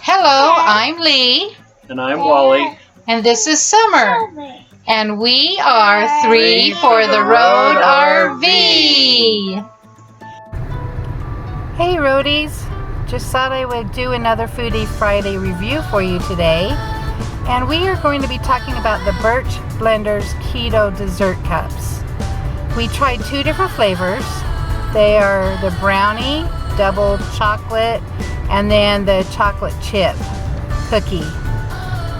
Hello, I'm Lee. And I'm Wally. And this is Summer. And we are Three for the Road RV. Hey roadies, just thought I would do another Foodie Friday review for you today. And we are going to be talking about the Birch Blenders Keto Dessert Cups. We tried two different flavors. They are the Brownie, double chocolate, and then the chocolate chip cookie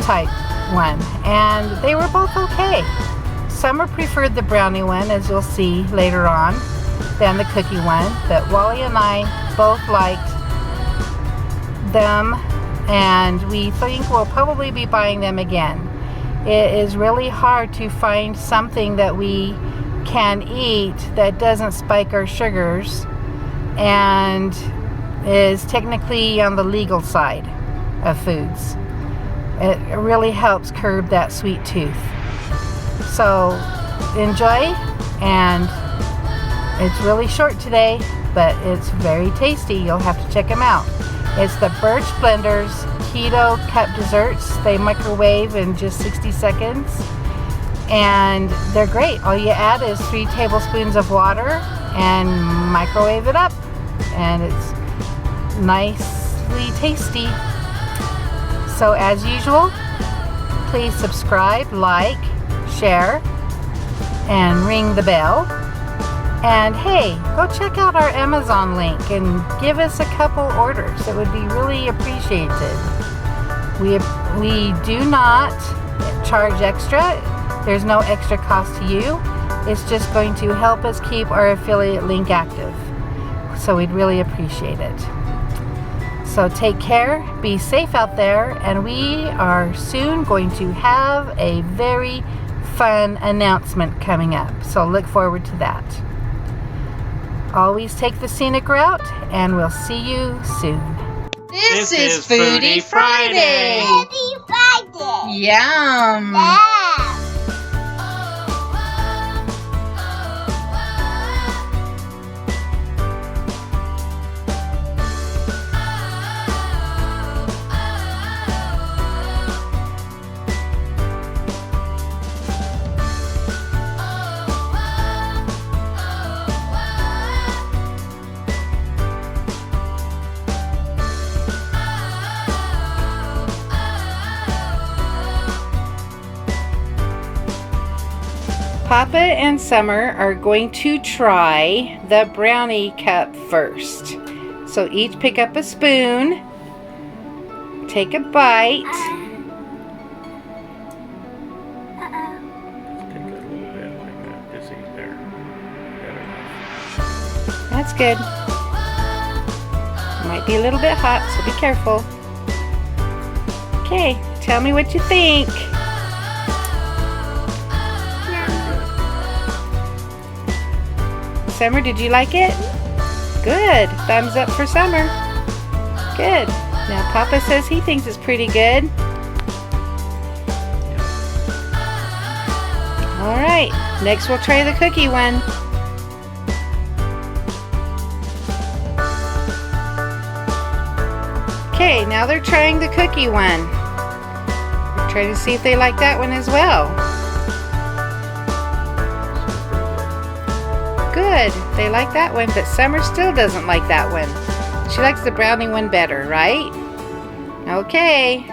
type one. And they were both okay. Summer preferred the Brownie one, as you'll see later on, than the cookie one. But Wally and I both liked them, and we think we'll probably be buying them again. It is really hard to find something that we can eat that doesn't spike our sugars and is technically on the legal side of foods. It really helps curb that sweet tooth. So enjoy, and it's really short today, but it's very tasty. You'll have to check them out. It's the Birch Blenders Keto Cup Desserts. They microwave in just 60 seconds. And they're great. All you add is 3 tablespoons of water and microwave it up. And it's nicely tasty. So as usual, please subscribe, like, share, and ring the bell. And hey, go check out our Amazon link and give us a couple orders. It would be really appreciated. We do not charge extra. There's no extra cost to you. It's just going to help us keep our affiliate link active. So we'd really appreciate it. So take care, be safe out there, and we are soon going to have a very fun announcement coming up. So look forward to that. Always take the scenic route, and we'll see you soon. This is Foodie Friday. Foodie Friday. Yum! Yeah. Papa and Summer are going to try the Brownie cup first. So each pick up a spoon, take a bite. Take a little bit like that. Just eat there. That's good. Might be a little bit hot, so be careful. Okay, tell me what you think. Summer, did you like it? Good. Thumbs up for Summer. Good. Now Papa says he thinks it's pretty good. Alright, next we'll try the cookie one. Okay, now they're trying the cookie one. We're trying to see if they like that one as well. Good, they like that one, but Summer still doesn't like that one. She likes the Brownie one better, right? Okay.